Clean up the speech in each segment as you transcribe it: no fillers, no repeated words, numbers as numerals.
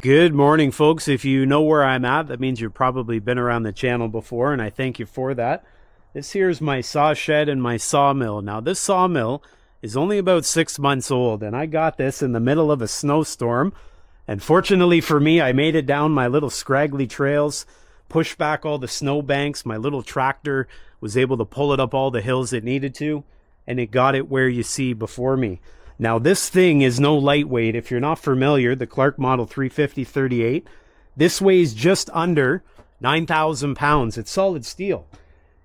Good morning, folks. If you know where I'm at, that means you've probably been around the channel before, and I thank you for that. This here's my saw shed and my sawmill. Now, this sawmill is only about 6 months old, and I got this in the middle of a snowstorm. And fortunately for me, I made it down my little scraggly trails, pushed back all the snow banks. My little tractor was able to pull it up all the hills it needed to, and it got it where you see before me. Now, this thing is no lightweight. If you're not familiar, the Clarke Model 350-38, this weighs just under 9,000 pounds. It's solid steel.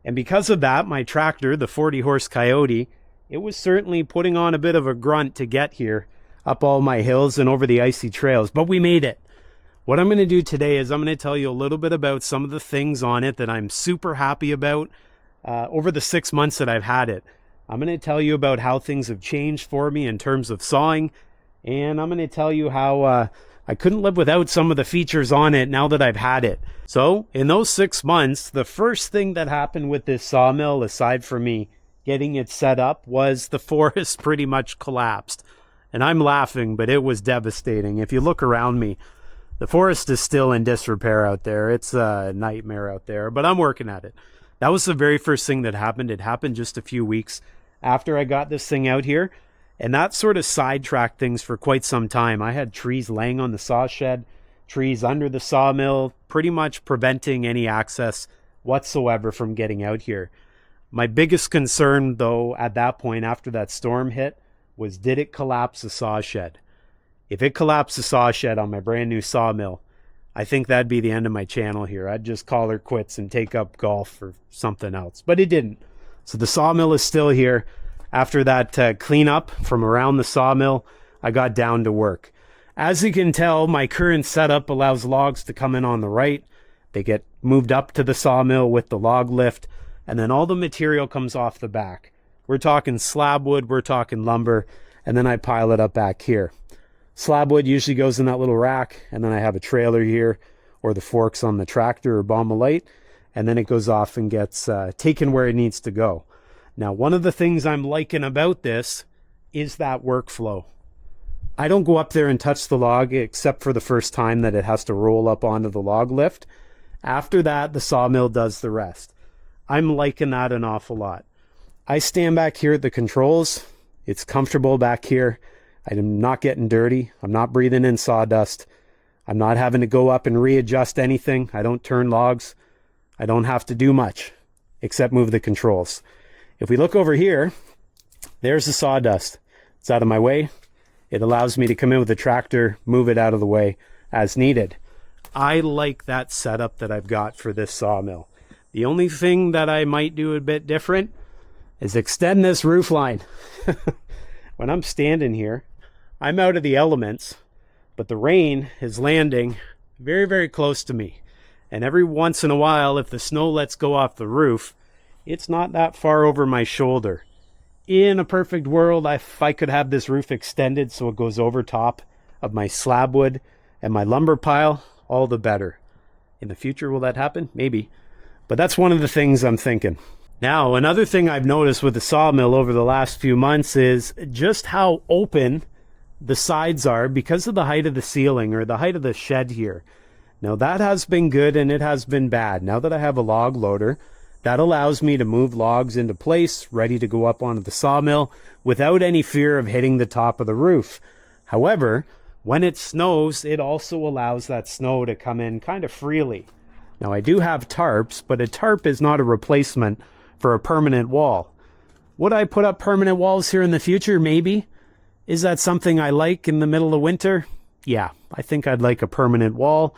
And because of that, my tractor, the 40-horse Coyote, it was certainly putting on a bit of a grunt to get here, up all my hills and over the icy trails. But we made it. What I'm going to do today is I'm going to tell you a little bit about some of the things on it that I'm super happy about over the 6 months that I've had it. I'm going to tell you about how things have changed for me in terms of sawing, and I'm going to tell you how I couldn't live without some of the features on it now that I've had it. So, in those 6 months, the first thing that happened with this sawmill, aside from me getting it set up, was the forest pretty much collapsed. And I'm laughing, but it was devastating. If you look around me, the forest is still in disrepair out there. It's a nightmare out there, but I'm working at it. That was the very first thing that happened. It happened just a few weeks after I got this thing out here, and that sort of sidetracked things for quite some time. I had trees laying on the saw shed, trees under the sawmill, pretty much preventing any access whatsoever from getting out here. My biggest concern, though, at that point, after that storm hit, was did it collapse the saw shed? If it collapsed the saw shed on my brand new sawmill, I think that'd be the end of my channel here. I'd just call her quits and take up golf or something else. But it didn't. So the sawmill is still here. After that cleanup from around the sawmill, I got down to work. As you can tell, my current setup allows logs to come in on the right. They get moved up to the sawmill with the log lift, and then all the material comes off the back. We're talking slab wood, we're talking lumber, and then I pile it up back here. Slab wood usually goes in that little rack, and then I have a trailer here, or the forks on the tractor or bomb of light, and then it goes off and gets taken where it needs to go. Now, one of the things I'm liking about this is that workflow. I don't go up there and touch the log except for the first time that it has to roll up onto the log lift. After that, the sawmill does the rest. I'm liking that an awful lot. I stand back here at the controls. It's comfortable back here. I'm not getting dirty. I'm not breathing in sawdust. I'm not having to go up and readjust anything. I don't turn logs. I don't have to do much except move the controls. If we look over here, there's the sawdust. It's out of my way. It allows me to come in with the tractor, move it out of the way as needed. I like that setup that I've got for this sawmill. The only thing that I might do a bit different is extend this roof line. When I'm standing here, I'm out of the elements, but the rain is landing very, very close to me. And every once in a while, if the snow lets go off the roof, it's not that far over my shoulder. In a perfect world, if I could have this roof extended so it goes over top of my slab wood and my lumber pile, all the better. In the future, will that happen? Maybe. But that's one of the things I'm thinking. Now, another thing I've noticed with the sawmill over the last few months is just how open the sides are because of the height of the ceiling or the height of the shed here. Now, that has been good and it has been bad. Now that I have a log loader, that allows me to move logs into place, ready to go up onto the sawmill without any fear of hitting the top of the roof. However, when it snows, it also allows that snow to come in kind of freely. Now, I do have tarps, but a tarp is not a replacement for a permanent wall. Would I put up permanent walls here in the future? Maybe. Is that something I like in the middle of winter? Yeah, I think I'd like a permanent wall,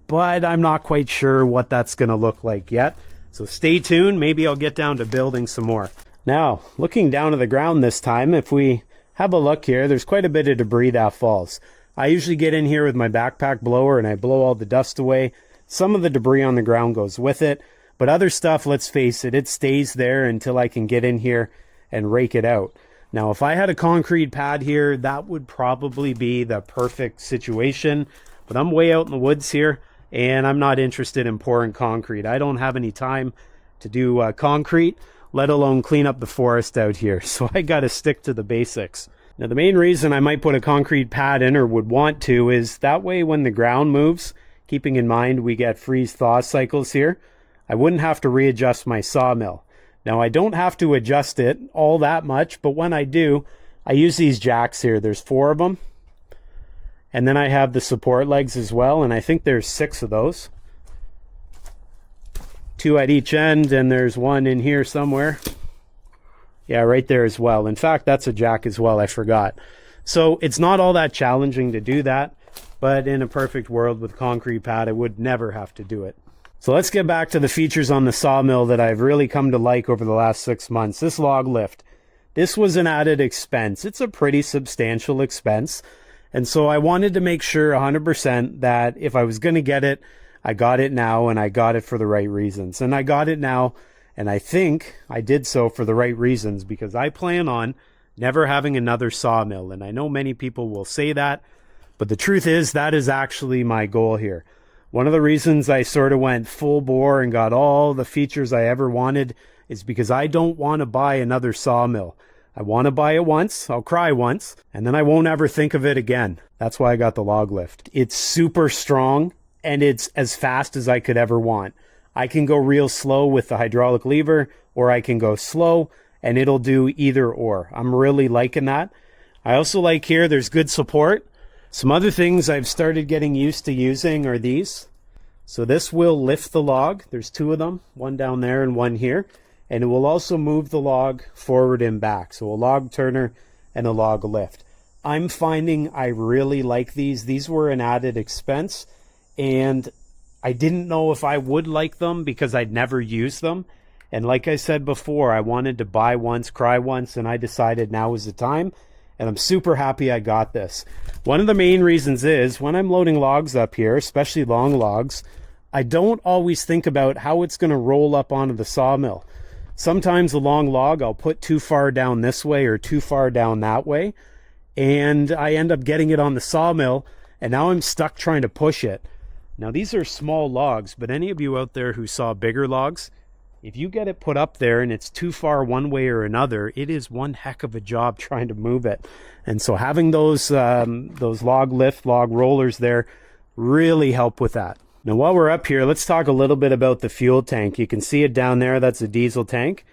but I'm not quite sure what that's going to look like yet. So stay tuned. Maybe I'll get down to building some more. Now, looking down to the ground this time, if we have a look here, there's quite a bit of debris that falls. I usually get in here with my backpack blower and I blow all the dust away. Some of the debris on the ground goes with it, but other stuff, let's face it, it stays there until I can get in here and rake it out. Now, if I had a concrete pad here, that would probably be the perfect situation, but I'm way out in the woods here and I'm not interested in pouring concrete. I don't have any time to do concrete, let alone clean up the forest out here. So I got to stick to the basics. Now the main reason I might put a concrete pad in, or would want to, is that way when the ground moves, keeping in mind we get freeze-thaw cycles here, I wouldn't have to readjust my sawmill. Now I don't have to adjust it all that much, but when I do, I use these jacks here. There's 4 of them. And then I have the support legs as well, and I think there's 6 of those. 2 at each end, and there's 1 in here somewhere. Yeah, right there as well. In fact, that's a jack as well, I forgot. So it's not all that challenging to do that, but in a perfect world with concrete pad, I would never have to do it. So let's get back to the features on the sawmill that I've really come to like over the last 6 months. This log lift. This was an added expense. It's a pretty substantial expense. And so I wanted to make sure 100% that if I was going to get it, I got it now, and I got it for the right reasons. And I got it now, and I think I did so for the right reasons, because I plan on never having another sawmill. And I know many people will say that, but the truth is that is actually my goal here. One of the reasons I sort of went full bore and got all the features I ever wanted is because I don't want to buy another sawmill. I want to buy it once, I'll cry once, and then I won't ever think of it again. That's why I got the log lift. It's super strong, and it's as fast as I could ever want. I can go real slow with the hydraulic lever, or I can go slow, and it'll do either or. I'm really liking that. I also like here, there's good support. Some other things I've started getting used to using are these. So this will lift the log. There's 2 of them, 1 down there and 1 here. And it will also move the log forward and back. So a log turner and a log lift. I'm finding I really like these. These were an added expense, and I didn't know if I would like them because I'd never used them. And like I said before, I wanted to buy once, cry once, and I decided now was the time. And I'm super happy I got this. One of the main reasons is when I'm loading logs up here, especially long logs, I don't always think about how it's going to roll up onto the sawmill. Sometimes a long log I'll put too far down this way or too far down that way, and I end up getting it on the sawmill, and now I'm stuck trying to push it. Now these are small logs, but any of you out there who saw bigger logs, if you get it put up there and it's too far one way or another, it is one heck of a job trying to move it. And so having those log lift, log rollers there really help with that. Now while we're up here, let's talk a little bit about the fuel tank. You can see it down there, that's a diesel tank.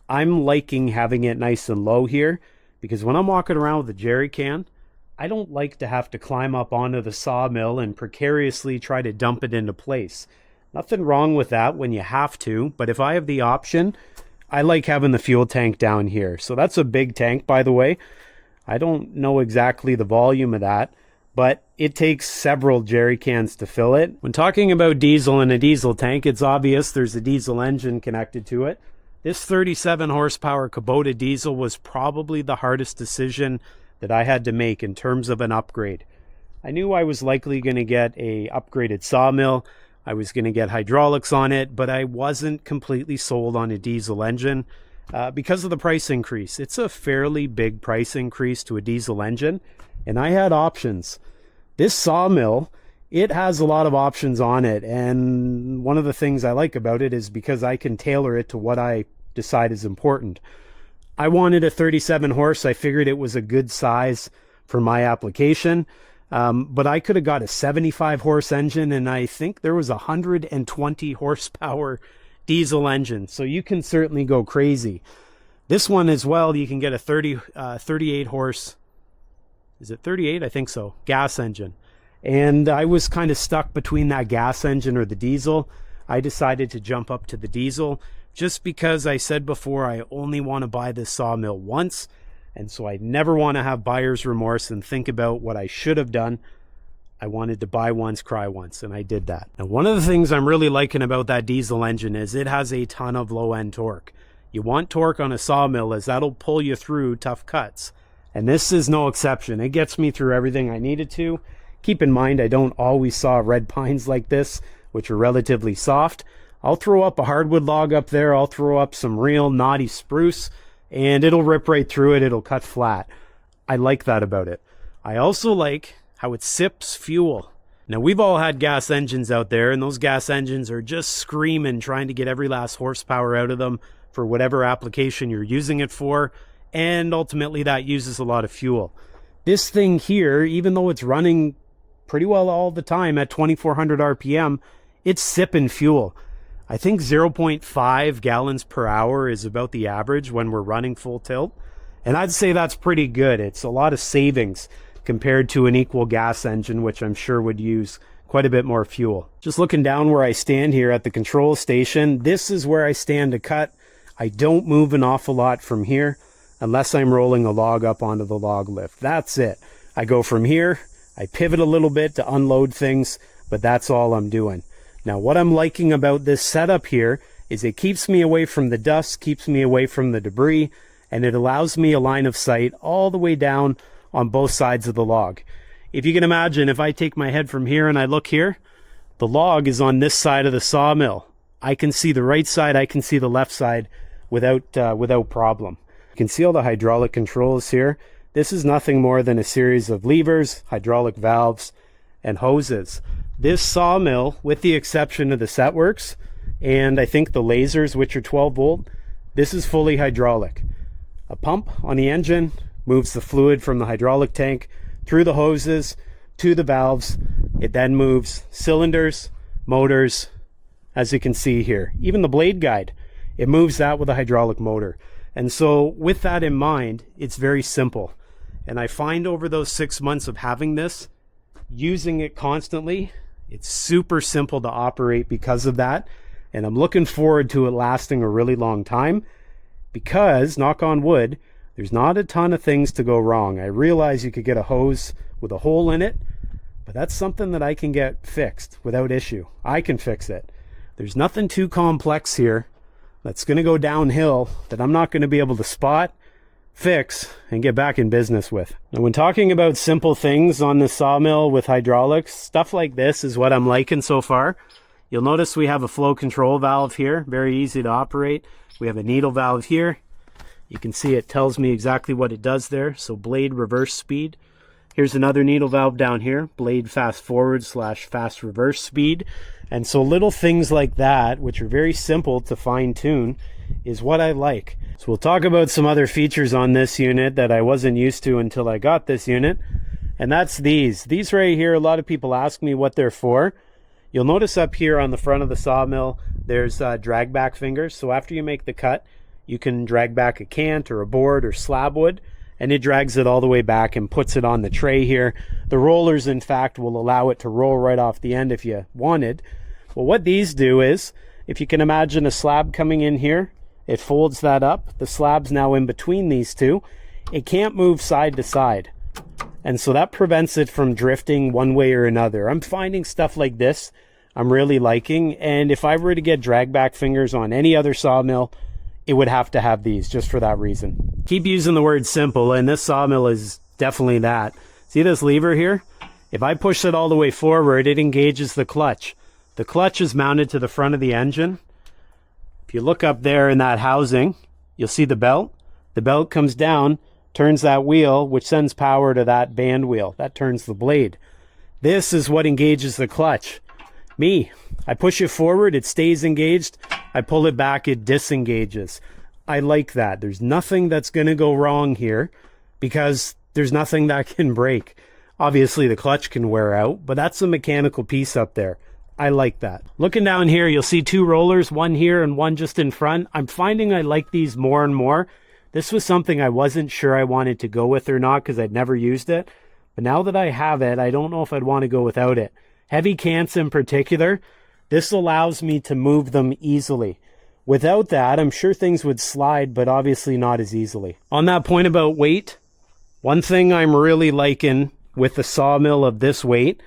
I'm liking having it nice and low here, because when I'm walking around with a jerry can, I don't like to have to climb up onto the sawmill and precariously try to dump it into place. Nothing wrong with that when you have to, but if I have the option, I like having the fuel tank down here. So that's a big tank, by the way. I don't know exactly the volume of that, but it takes several jerry cans to fill it. When talking about diesel in a diesel tank, it's obvious there's a diesel engine connected to it. This 37 horsepower Kubota diesel was probably the hardest decision that I had to make in terms of an upgrade. I knew I was likely going to get a upgraded sawmill. I was going to get hydraulics on it, but I wasn't completely sold on a diesel engine because of the price increase. It's a fairly big price increase to a diesel engine, and I had options. This sawmill, it has a lot of options on it, and one of the things I like about it is because I can tailor it to what I decide is important. I wanted a 37 horse. I figured it was a good size for my application. But I could have got a 75 horse engine, and I think there was a 120 horsepower diesel engine. So you can certainly go crazy. This one as well, you can get a 38 horse, is it 38? I think so, gas engine. And I was kind of stuck between that gas engine or the diesel. I decided to jump up to the diesel just because I said before, I only want to buy this sawmill once. And so I never want to have buyer's remorse and think about what I should have done. I wanted to buy once, cry once, and I did that. Now, one of the things I'm really liking about that diesel engine is it has a ton of low-end torque. You want torque on a sawmill, as that'll pull you through tough cuts. And this is no exception. It gets me through everything I needed to. Keep in mind, I don't always saw red pines like this, which are relatively soft. I'll throw up a hardwood log up there. I'll throw up some real knotty spruce, and it'll rip right through it. It'll cut flat. I like that about it. I also like how it sips fuel. Now, we've all had gas engines out there, and those gas engines are just screaming, trying to get every last horsepower out of them for whatever application you're using it for. and ultimately that uses a lot of fuel. This thing here, even though it's running pretty well all the time at 2400 RPM, it's sipping fuel. I think 0.5 gallons per hour is about the average when we're running full tilt. And I'd say that's pretty good. It's a lot of savings compared to an equal gas engine, which I'm sure would use quite a bit more fuel. Just looking down where I stand here at the control station, this is where I stand to cut. I don't move an awful lot from here unless I'm rolling a log up onto the log lift. That's it. I go from here, I pivot a little bit to unload things, but that's all I'm doing. Now, what I'm liking about this setup here is it keeps me away from the dust, keeps me away from the debris, and it allows me a line of sight all the way down on both sides of the log. If you can imagine, if I take my head from here and I look here, the log is on this side of the sawmill. I can see the right side, I can see the left side without problem. You can see all the hydraulic controls here. This is nothing more than a series of levers, hydraulic valves, and hoses. This sawmill, with the exception of the Setworks, and I think the lasers, which are 12 volt, this is fully hydraulic. A pump on the engine moves the fluid from the hydraulic tank through the hoses to the valves. It then moves cylinders, motors, as you can see here. Even the blade guide, it moves that with a hydraulic motor. And so with that in mind, it's very simple. And I find over those 6 months of having this, using it constantly, it's super simple to operate because of that. And I'm looking forward to it lasting a really long time because, knock on wood, there's not a ton of things to go wrong. I realize you could get a hose with a hole in it, but that's something that I can get fixed without issue. I can fix it. There's nothing too complex here that's going to go downhill that I'm not going to be able to spot, fix, and get back in business with. Now, when talking about simple things on the sawmill with hydraulics, stuff like this is what I'm liking so far. You'll notice we have a flow control valve here, very easy to operate. We have a needle valve here. You can see it tells me exactly what it does there. So blade reverse speed. Here's another needle valve down here, blade fast forward / fast reverse speed. And so little things like that, which are very simple to fine tune, is what I like. So we'll talk about some other features on this unit that I wasn't used to until I got this unit. And that's these. These right here, a lot of people ask me what they're for. You'll notice up here on the front of the sawmill, there's drag back fingers. So after you make the cut, you can drag back a cant or a board or slab wood, and it drags it all the way back and puts it on the tray here. The rollers, in fact, will allow it to roll right off the end if you wanted. Well, what these do is, if you can imagine a slab coming in here, it folds that up. The slab's now in between these two. It can't move side to side. And so that prevents it from drifting one way or another. I'm finding stuff like this I'm really liking. And if I were to get drag back fingers on any other sawmill, it would have to have these just for that reason. Keep using the word simple, and this sawmill is definitely that. See this lever here? If I push it all the way forward, it engages the clutch. The clutch is mounted to the front of the engine. If you look up there in that housing, you'll see the belt. The belt comes down, turns that wheel, which sends power to that band wheel. That turns the blade. This is what engages the clutch. I push it forward, it stays engaged. I pull it back, it disengages. I like that. There's nothing that's going to go wrong here because there's nothing that can break. Obviously, the clutch can wear out, but that's a mechanical piece up there. I like that. Looking down here, you'll see two rollers, one here and one just in front. I'm finding I like these more and more. This was something I wasn't sure I wanted to go with or not because I'd never used it. But now that I have it, I don't know if I'd want to go without it. Heavy cants in particular, this allows me to move them easily. Without that, I'm sure things would slide, but obviously not as easily. On that point about weight, one thing I'm really liking with the sawmill of this weight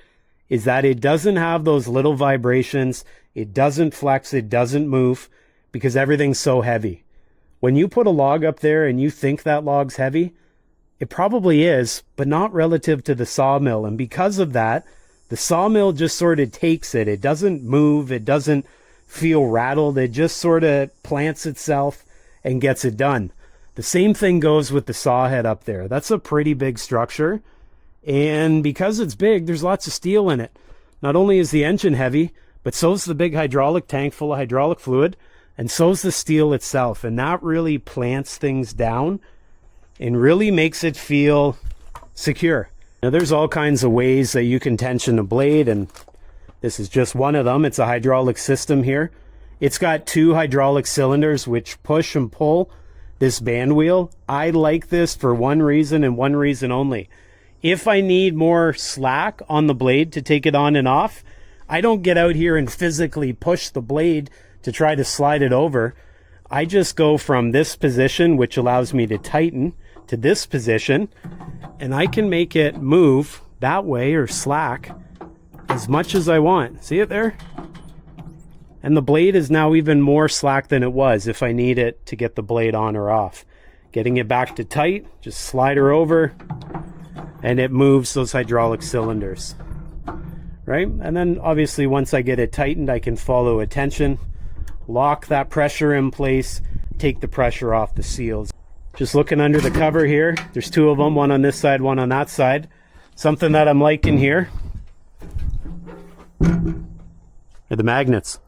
is that it doesn't have those little vibrations. It doesn't flex, it doesn't move because everything's so heavy. When you put a log up there and you think that log's heavy, it probably is, but not relative to the sawmill. And because of that, the sawmill just sort of takes it. It doesn't move. It doesn't feel rattled. It just sort of plants itself and gets it done. The same thing goes with the saw head up there. That's a pretty big structure. And because it's big, there's lots of steel in it. Not only is the engine heavy, but so's the big hydraulic tank full of hydraulic fluid, and so's the steel itself. And that really plants things down. and really makes it feel secure. Now there's all kinds of ways that you can tension a blade, and this is just one of them. It's a hydraulic system here. It's got 2 hydraulic cylinders which push and pull this band wheel. I like this for one reason and one reason only. If I need more slack on the blade to take it on and off, I don't get out here and physically push the blade to try to slide it over. I just go from this position, which allows me to tighten, to this position, and I can make it move that way or slack as much as I want. See it there? And the blade is now even more slack than it was if I need it to get the blade on or off. Getting it back to tight, just slide her over, and it moves those hydraulic cylinders, right? And then obviously once I get it tightened, I can follow a tension, lock that pressure in place, take the pressure off the seals. Just looking under the cover here, there's 2 of them, one on this side, one on that side. Something that I'm liking here are the magnets.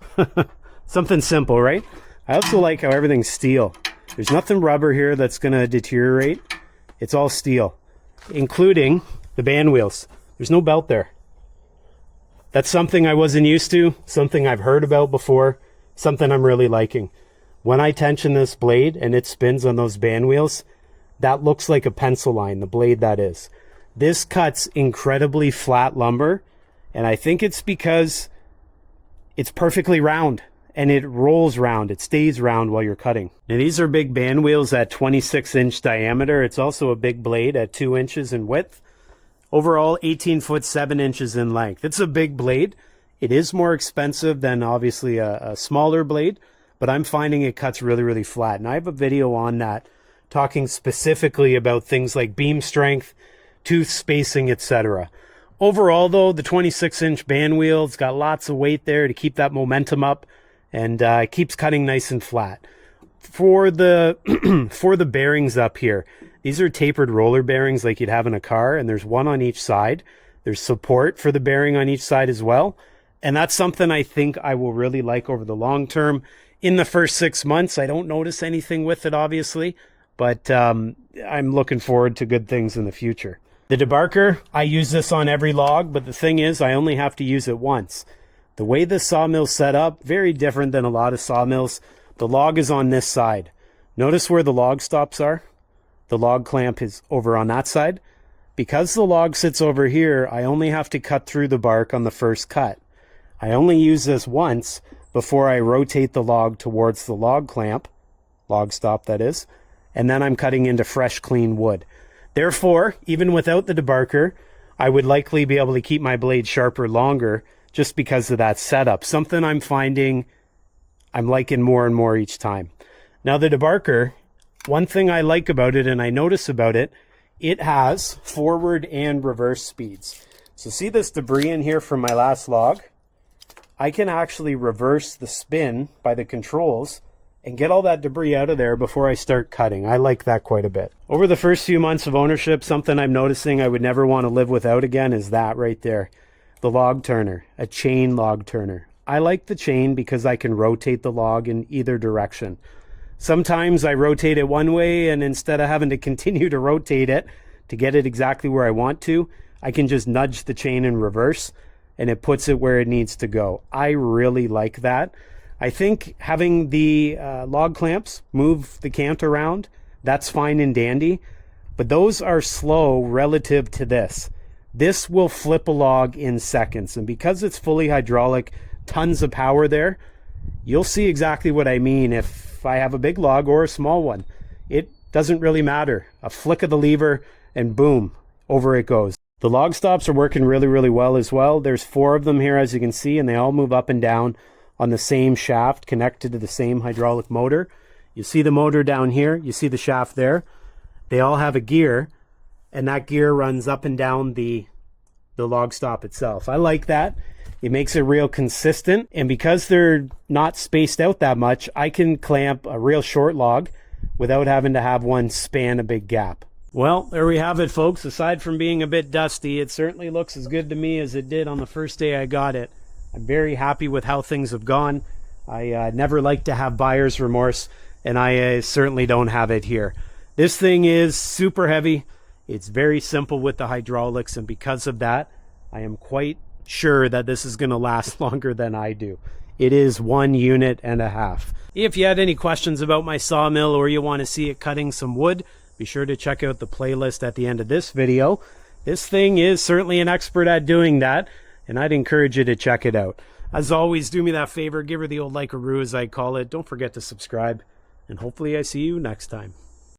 Something simple, right? I also like how everything's steel. There's nothing rubber here that's going to deteriorate. It's all steel, including the band wheels. There's no belt there. That's something I wasn't used to, something I've heard about before, something I'm really liking. When I tension this blade and it spins on those band wheels, that looks like a pencil line, the blade that is. This cuts incredibly flat lumber, and I think it's because it's perfectly round and it rolls round. It stays round while you're cutting. Now these are big band wheels at 26-inch diameter. It's also a big blade at 2 inches in width. Overall 18 foot 7 inches in length. It's a big blade. It is more expensive than obviously a smaller blade, but I'm finding it cuts really, really flat. And I have a video on that talking specifically about things like beam strength, tooth spacing, etc. Overall though, the 26-inch band wheel's got lots of weight there to keep that momentum up, and it keeps cutting nice and flat. For the for the bearings up here, these are tapered roller bearings like you'd have in a car, and there's one on each side. There's support for the bearing on each side as well, and that's something I think I will really like over the long term. In the first 6 months, I don't notice anything with it, obviously, but I'm looking forward to good things in the future. The Debarker, I use this on every log, but the thing is, I only have to use it once. The way this sawmill's set up, very different than a lot of sawmills. The log is on this side. Notice where the log stops are? The log clamp is over on that side. Because the log sits over here, I only have to cut through the bark on the first cut. I only use this once before I rotate the log towards the log clamp, log stop that is, and then I'm cutting into fresh, clean wood. Therefore, even without the Debarker, I would likely be able to keep my blade sharper longer just because of that setup. Something I'm finding I'm liking more and more each time. Now the Debarker, one thing I like about it and I notice about it, it has forward and reverse speeds. So see this debris in here from my last log? I can actually reverse the spin by the controls and get all that debris out of there before I start cutting. I like that quite a bit. Over the first few months of ownership, something I'm noticing I would never want to live without again is that right there. The log turner, a chain log turner. I like the chain because I can rotate the log in either direction. Sometimes I rotate it one way, and instead of having to continue to rotate it to get it exactly where I want to, I can just nudge the chain in reverse and it puts it where it needs to go. I really like that. I think having the log clamps move the cant around, that's fine and dandy, but those are slow relative to this. This will flip a log in seconds, and because it's fully hydraulic, tons of power there, you'll see exactly what I mean if I have a big log or a small one. It doesn't really matter. A flick of the lever and boom, over it goes. The log stops are working really, really well as well. There's 4 of them here, as you can see, and they all move up and down on the same shaft connected to the same hydraulic motor. You see the motor down here, you see the shaft there. They all have a gear, and that gear runs up and down the log stop itself. I like that. It makes it real consistent, and because they're not spaced out that much, I can clamp a real short log without having to have one span a big gap. Well, there we have it, folks. Aside from being a bit dusty, it certainly looks as good to me as it did on the first day I got it. I'm very happy with how things have gone. I never like to have buyer's remorse, and I certainly don't have it here. This thing is super heavy. It's very simple with the hydraulics, and because of that, I am quite sure that this is going to last longer than I do. It is 1.5 units. If you had any questions about my sawmill or you want to see it cutting some wood, be sure to check out the playlist at the end of this video. This thing is certainly an expert at doing that, and I'd encourage you to check it out. As always, do me that favor, give her the old like-a-roo as I call it. Don't forget to subscribe, and hopefully I see you next time.